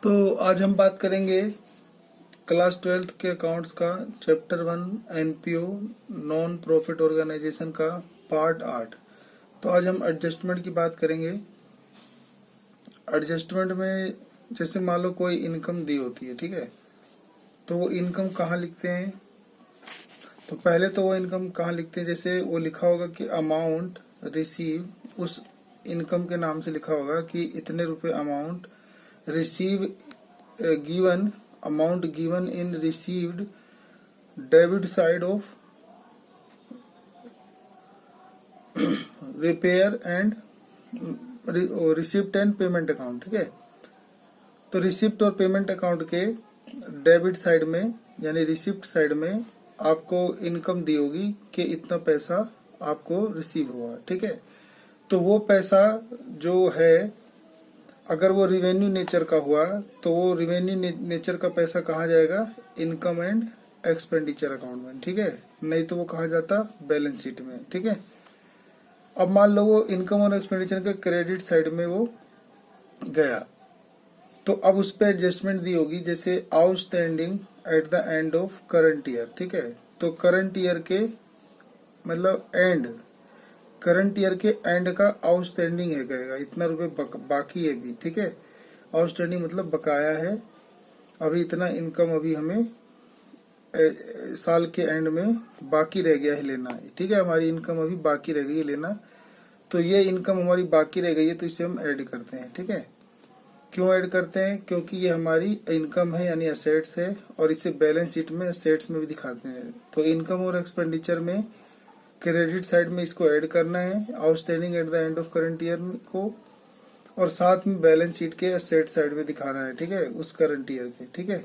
तो आज हम बात करेंगे क्लास 12th के अकाउंट्स का chapter 1 NPO non profit organisation का पार्ट 8। तो आज हम एडजस्टमेंट की बात करेंगे। एडजस्टमेंट में जैसे मान लो कोई इनकम दी होती है, ठीक है, तो वो इनकम कहाँ लिखते हैं? तो पहले तो वो इनकम कहाँ लिखते हैं, जैसे वो लिखा होगा कि अमाउंट रिसीव, उस इनकम के नाम से लिखा होगा कि इतने रुपए amount receive given, amount given in received debit side of repair and receipt and payment account। ठीक है, तो रिसिप्ट और पेमेंट अकाउंट के डेबिट साइड में यानी रिसिप्ट साइड में आपको इनकम दी होगी कि इतना पैसा आपको रिसीव हुआ। ठीक है, तो वो पैसा जो है अगर वो रिवेन्यू नेचर का हुआ तो वो रिवेन्यू नेचर का पैसा कहाँ जाएगा? इनकम एंड एक्सपेंडिचर अकाउंट में। ठीक है, नहीं तो वो कहाँ जाता? बैलेंस शीट में। ठीक है, अब मान लो वो इनकम और एक्सपेंडिचर के क्रेडिट साइड में वो गया, तो अब उस पर एडजस्टमेंट दी होगी, जैसे outstanding at the end of current year. ठीक है, तो करंट ईयर के मतलब करंट ईयर के एंड का आउटस्टैंडिंग है, कहेगा इतना रुपए बाकी है भी। ठीक है, आउटस्टैंडिंग मतलब बकाया है, अभी इतना इनकम अभी हमें साल के एंड में बाकी रह गया है लेना है। ठीक है, हमारी इनकम अभी बाकी रह गई है लेना, तो ये इनकम हमारी बाकी रह गई है, तो इसे हम ऐड करते हैं। ठीक है, क्यों ऐड करते हैं? क्योंकि ये हमारी इनकम है यानी असेट्स है, और इसे बैलेंस शीट में असेट्स में भी दिखाते हैं। तो इनकम और एक्सपेंडिचर में क्रेडिट साइड में इसको ऐड करना है, outstanding at the end of current year को, और साथ में बैलेंस शीट के एसेट साइड में दिखाना है। ठीक है, उस करंट ईयर के। ठीक है,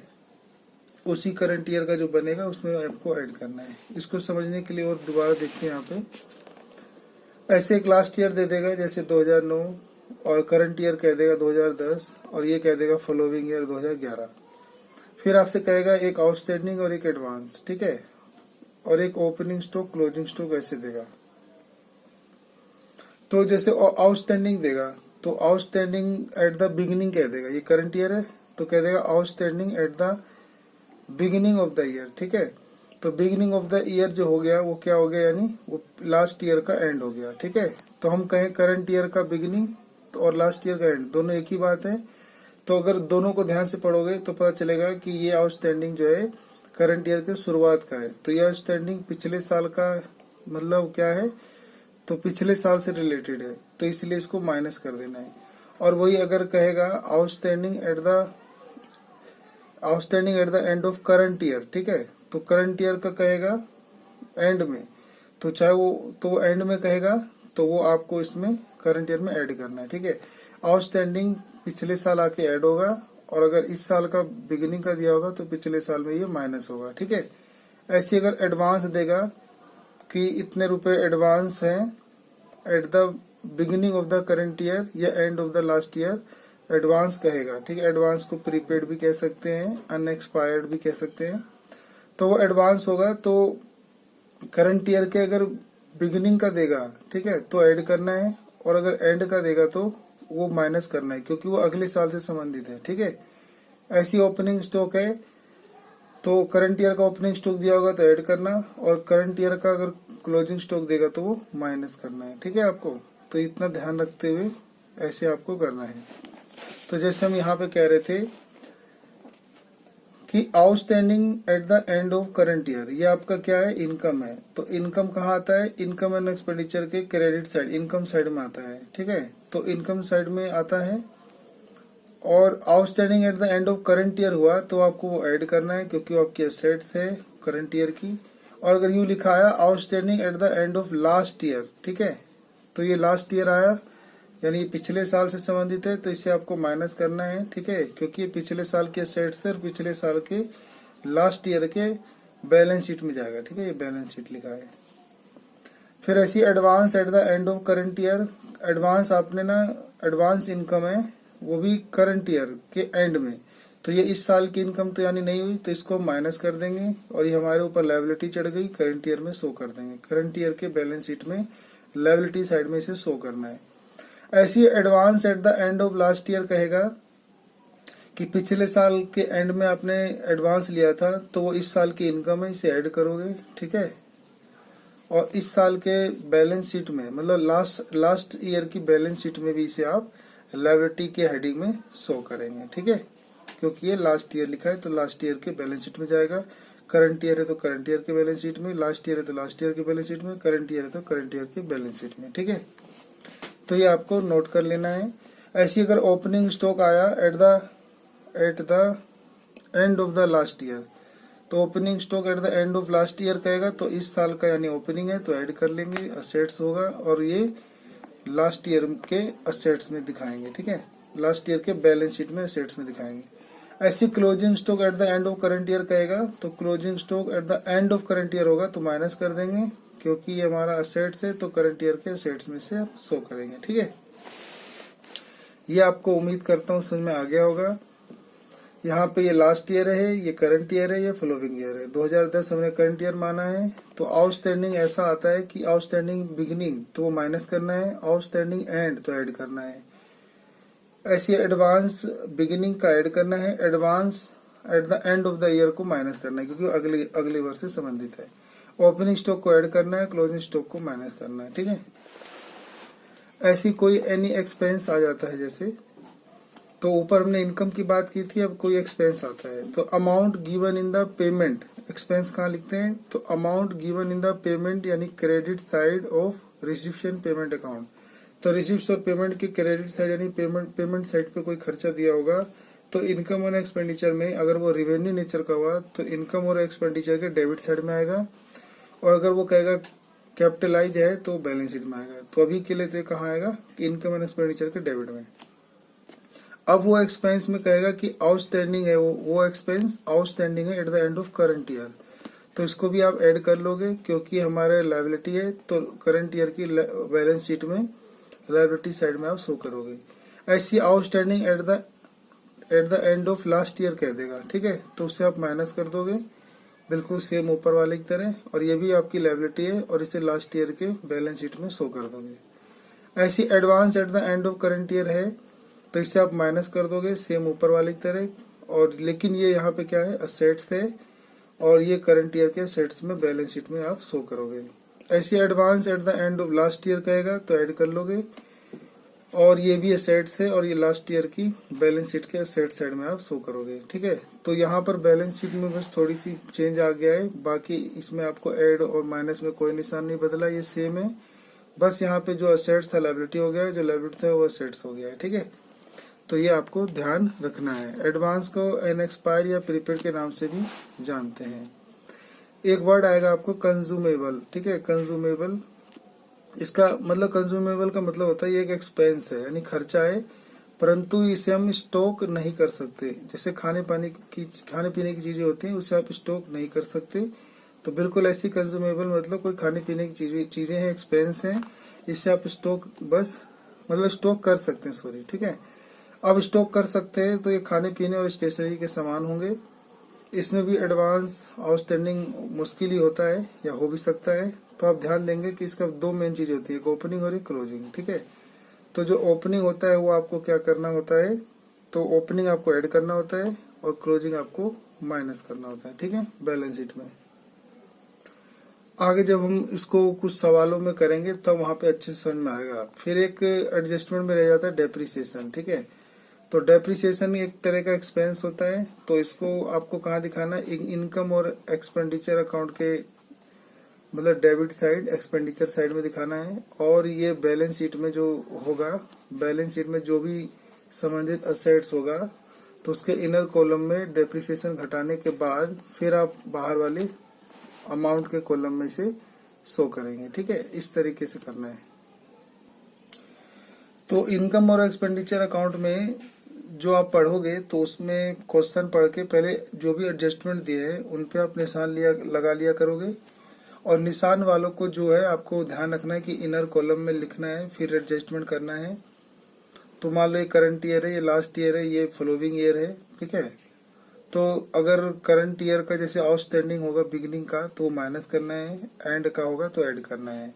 उसी करंट ईयर का जो बनेगा उसमें आपको ऐड करना है। इसको समझने के लिए और दोबारा देखते हैं यहाँ पे। ऐसे एक लास्ट ईयर दे देगा जैसे 2009, और करंट ईयर कह देगा 2010, और ये कह देगा फॉलोइंग ईयर 2011। फिर आपसे कहेगा एक आउटस्टैंडिंग और एक एडवांस। ठीक है, और एक ओपनिंग स्टॉक क्लोजिंग स्टॉक ऐसे देगा। तो जैसे आउटस्टैंडिंग देगा तो आउटस्टैंडिंग एट द बिगिनिंग कह देगा, ये करंट ईयर है तो कह देगा outstanding at the beginning of the year. ठीक है, तो बिगिनिंग ऑफ द ईयर जो हो गया वो क्या हो गया, यानी वो लास्ट ईयर का एंड हो गया। ठीक है, तो हम कहें करंट ईयर का बिगिनिंग तो और लास्ट ईयर का एंड दोनों एक ही बात है। तो अगर दोनों को ध्यान से पढ़ोगे तो पता चलेगा कि ये आउटस्टैंडिंग जो है करंट ईयर के शुरुआत का है, तो ये आउटस्टैंडिंग पिछले साल का मतलब क्या है, तो पिछले साल से रिलेटेड है, तो इसलिए इसको माइनस कर देना है। और वही अगर कहेगा outstanding at the end of current year, ठीक है, तो करंट ईयर का कहेगा एंड में, तो चाहे वो तो एंड में कहेगा तो वो आपको इसमें करंट ईयर में ऐड करना है। ठीक है, आउटस्टैंडिंग पिछले साल आके ऐड होगा, और अगर इस साल का बिगिनिंग का दिया होगा तो पिछले साल में ये माइनस होगा। ठीक है, ऐसे अगर एडवांस देगा कि इतने रुपए एडवांस हैं at the beginning of the current year या end of the last year, advance कहेगा। ठीक है, एडवांस को प्रीपेड भी कह सकते हैं, अनएक्सपायर्ड भी कह सकते हैं। तो वो एडवांस होगा, तो करंट ईयर के अगर बिगिनिंग का देगा, ठीक है, तो ऐड करना है, और अगर एंड का देगा तो वो माइनस करना है, क्योंकि वो अगले साल से संबंधित है। ठीक है, ऐसी ओपनिंग स्टॉक है तो करंट ईयर का ओपनिंग स्टॉक दिया होगा तो ऐड करना, और करंट ईयर का अगर क्लोजिंग स्टॉक देगा तो वो माइनस करना है। ठीक है, आपको तो इतना ध्यान रखते हुए ऐसे आपको करना है। तो जैसे हम यहाँ पे कह रहे थे कि outstanding at the end of current year, ये आपका क्या है? इनकम है। तो इनकम कहाँ आता है? इनकम एंड एक्सपेंडिचर के क्रेडिट साइड, इनकम साइड में आता है। ठीक है, तो इनकम साइड में आता है, और outstanding at the end of current year हुआ तो आपको वो ऐड करना है, क्योंकि वो आपकी एसेट्स है करंट ईयर की। और अगर यूं लिखा आया outstanding at the end of last year, ठीक है, तो ये लास्ट ईयर आया यानी पिछले साल से संबंधित है, तो इसे आपको माइनस करना है। ठीक है, क्योंकि ये पिछले साल के एसेट्स है और पिछले साल के लास्ट ईयर के बैलेंस शीट में जाएगा। ठीक है, ये बैलेंस शीट लिखा है। फिर ऐसी advance at the end of current year, advance आपने ना एडवांस इनकम है वो भी करंट ईयर के एंड में, तो ये इस साल की इनकम तो यानी नहीं हुई, तो इसको माइनस कर देंगे, और ये हमारे ऊपर लायबिलिटी चढ़ गई, करंट ईयर में शो कर देंगे। करंट ईयर के बैलेंस शीट में लायबिलिटी साइड में इसे शो करना है। ऐसी advance at the end of last year कहेगा कि पिछले साल के एंड में आपने एडवांस लिया था तो वो इस साल की इनकम है, इसे ऐड करोगे, ठीक है। और इस साल के बैलेंस शीट में मतलब लास्ट ईयर की बैलेंस शीट में भी इसे आप लायबिलिटी के हेडिंग में शो करेंगे, ठीक है। क्योंकि ये लास्ट ईयर लिखा है तो लास्ट ईयर के बैलेंस शीट में जाएगा। करंट ईयर है तो करंट ईयर के बैलेंस शीट में, लास्ट ईयर है तो लास्ट ईयर के बैलेंस शीट में, करंट ईयर है तो करंट ईयर के बैलेंस शीट में, ठीक है। तो ये आपको नोट कर लेना है। ऐसी अगर ओपनिंग स्टॉक आया at the end of the last year, तो opening stock at the end of last year कहेगा तो इस साल का यानी ओपनिंग है तो ऐड कर लेंगे, असेट्स होगा और ये लास्ट ईयर के असेट्स में दिखाएंगे, ठीक है। लास्ट ईयर के बैलेंस शीट में असेट्स में दिखाएंगे। ऐसी closing stock at the end of current year कहेगा तो closing stock at the end of current year होगा तो माइनस कर देंगे, क्योंकि ये हमारा असेट्स है तो करंट ईयर के असेट्स में से आप शो करेंगे, ठीक है। ये आपको उम्मीद करता हूँ समझ में आ गया होगा। यहाँ पे ये लास्ट ईयर है, ये करंट ईयर है, ये फॉलोइंग ईयर है। 2010 हमने करंट ईयर माना है तो आउटस्टैंडिंग ऐसा आता है कि आउटस्टैंडिंग बिगिनिंग तो वो माइनस करना है, आउटस्टैंडिंग एंड तो ऐड करना है। ऐसी एडवांस बिगिनिंग का ऐड करना है, advance at the end of the year को माइनस करना है क्योंकि अगले वर्ष से संबंधित है। ओपनिंग स्टॉक को ऐड करना है, क्लोजिंग स्टॉक को माइनस करना है, ठीक है। ऐसी कोई एनी एक्सपेंस आ जाता है जैसे, तो ऊपर हमने इनकम की बात की थी, अब कोई एक्सपेंस आता है तो amount given in the payment, expense कहाँ लिखते हैं तो amount given in the payment यानी credit side of reception payment account. तो रिसिप्ट और पेमेंट की क्रेडिट साइड यानी पेमेंट साइड पे कोई खर्चा दिया होगा तो इनकम और एक्सपेंडिचर में अगर वो रिवेन्यू नेचर का हुआ तो इनकम और एक्सपेंडिचर के डेबिट साइड में आएगा, और अगर वो कहेगा कैपिटलाइज है तो बैलेंस शीट में आएगा। तो अभी के लिए तो कहाँ आएगा इनकम एंड एक्सपेंडिचर के डेबिट में। अब वो एक्सपेंस में कहेगा कि आउटस्टैंडिंग है, वो एक्सपेंस आउटस्टैंडिंग है eight the end of current year, तो इसको भी आप ऐड कर लोगे क्योंकि हमारे लायबिलिटी है तो करंट ईयर की बैलेंस शीट में लायबिलिटी साइड में आप शो करोगे। ऐसी outstanding at the end of last year कह देगा, ठीक है, तो उससे आप माइनस कर दोगे बिल्कुल सेम ऊपर वाले की तरह, और ये भी आपकी लायबिलिटी है और इसे लास्ट ईयर के बैलेंस शीट में शो कर दोगे। ऐसी advance at the end of current year है तो इससे आप माइनस कर दोगे सेम ऊपर वाले की तरह, और लेकिन ये यहाँ पे क्या है असेट्स है और ये करंट ईयर के असेट्स में बैलेंस शीट में आप शो करोगे। ऐसी advance at the end of last year कहेगा तो ऐड कर लोगे, और ये भी असेट्स है और ये लास्ट ईयर की बैलेंस शीट के असेट साइड में आप शो करोगे, ठीक है। तो यहाँ पर बैलेंस शीट में बस थोड़ी सी चेंज आ गया है, बाकी इसमें आपको ऐड और माइनस में कोई निशान नहीं बदला, ये सेम है। बस यहाँ पे जो असेट्स था लायबिलिटी हो गया है, जो लायबिलिटी था वो असेट्स हो गया है, ठीक है। तो ये आपको ध्यान रखना है। एडवांस को एन एक्सपायर या प्रीपेड के नाम से भी जानते हैं। एक वर्ड आएगा आपको कंज्यूमेबल, ठीक है। कंज्यूमेबल, इसका मतलब कंज्यूमेबल का मतलब होता है ये एक एक्सपेंस है यानी खर्चा है, परंतु इसे हम स्टॉक नहीं कर सकते। जैसे खाने पीने की चीजें होती हैं उसे आप स्टॉक नहीं कर सकते, तो बिल्कुल ऐसी कंज्यूमेबल मतलब कोई खाने पीने की चीजें हैं, एक्सपेंस हैं, इससे आप स्टॉक बस मतलब स्टॉक कर सकते हैं, सॉरी, ठीक है। अब स्टॉक कर सकते हैं तो ये खाने पीने और स्टेशनरी के सामान होंगे। इसमें भी एडवांस आउटस्टैंडिंग मुश्किल ही होता है या हो भी सकता है, तो आप ध्यान देंगे कि इसका दो मेन चीज होती है, एक ओपनिंग और एक क्लोजिंग, ठीक है। तो जो ओपनिंग होता है वो आपको क्या करना होता है, तो ओपनिंग आपको ऐड करना होता है और क्लोजिंग आपको माइनस करना होता है, ठीक है, बैलेंस शीट में। आगे जब हम इसको कुछ सवालों में करेंगे तब तो वहां पे अच्छे से समझ में आएगा। फिर एक एडजस्टमेंट में रह जाता है डेप्रिसिएशन, ठीक है। तो डेप्रिसिएशन एक तरह का एक्सपेंस होता है, तो इसको आपको कहाँ दिखाना है, इनकम और एक्सपेंडिचर अकाउंट के मतलब डेबिट साइड एक्सपेंडिचर साइड में दिखाना है। और ये बैलेंस शीट में जो होगा, बैलेंस शीट में जो भी संबंधित असेट्स होगा तो उसके इनर कॉलम में डेप्रिसिएशन घटाने के बाद फिर आप बाहर वाले अमाउंट के कॉलम में से शो करेंगे, ठीक है, इस तरीके से करना है। तो इनकम और एक्सपेंडिचर अकाउंट में जो आप पढ़ोगे तो उसमें क्वेश्चन पढ़ के पहले जो भी एडजस्टमेंट दिए हैं उन पे आप निशान लगा लिया करोगे, और निशान वालों को जो है आपको ध्यान रखना है कि इनर कॉलम में लिखना है, फिर एडजस्टमेंट करना है। तो मान लो ये करंट ईयर है, ये लास्ट ईयर है, ये फॉलोइंग ईयर है, ठीक है। तो अगर करंट ईयर का जैसे आउटस्टैंडिंग होगा बिगिनिंग का तो माइनस करना है, एंड का होगा तो ऐड करना है।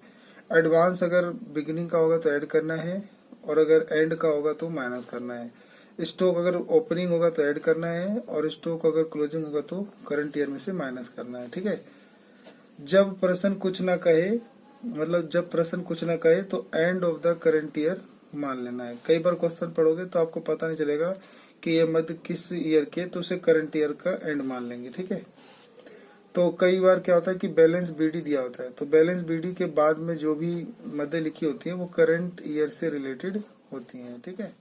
एडवांस अगर बिगिनिंग का होगा तो ऐड करना है, और अगर एंड का होगा तो माइनस करना है। स्टॉक अगर ओपनिंग होगा तो ऐड करना है, और स्टॉक अगर क्लोजिंग होगा तो करंट ईयर में से माइनस करना है। ठीक है। जब प्रश्न कुछ ना कहे, मतलब जब प्रश्न कुछ ना कहे तो and of the current year मान लेना है। कई बार क्वेश्चन पढ़ोगे तो आपको पता नहीं चलेगा कि ये मध्य किस ईयर के, तो उसे करंट ईयर का एंड मान लेंगे। ठीक है। तो कई बार क्या होता है कि बैलेंस बीडी दिया होता है, तो बैलेंस बीडी के बाद में जो भी मध्य लिखी होती है वो करंट ईयर से रिलेटेड होती है। ठीक है।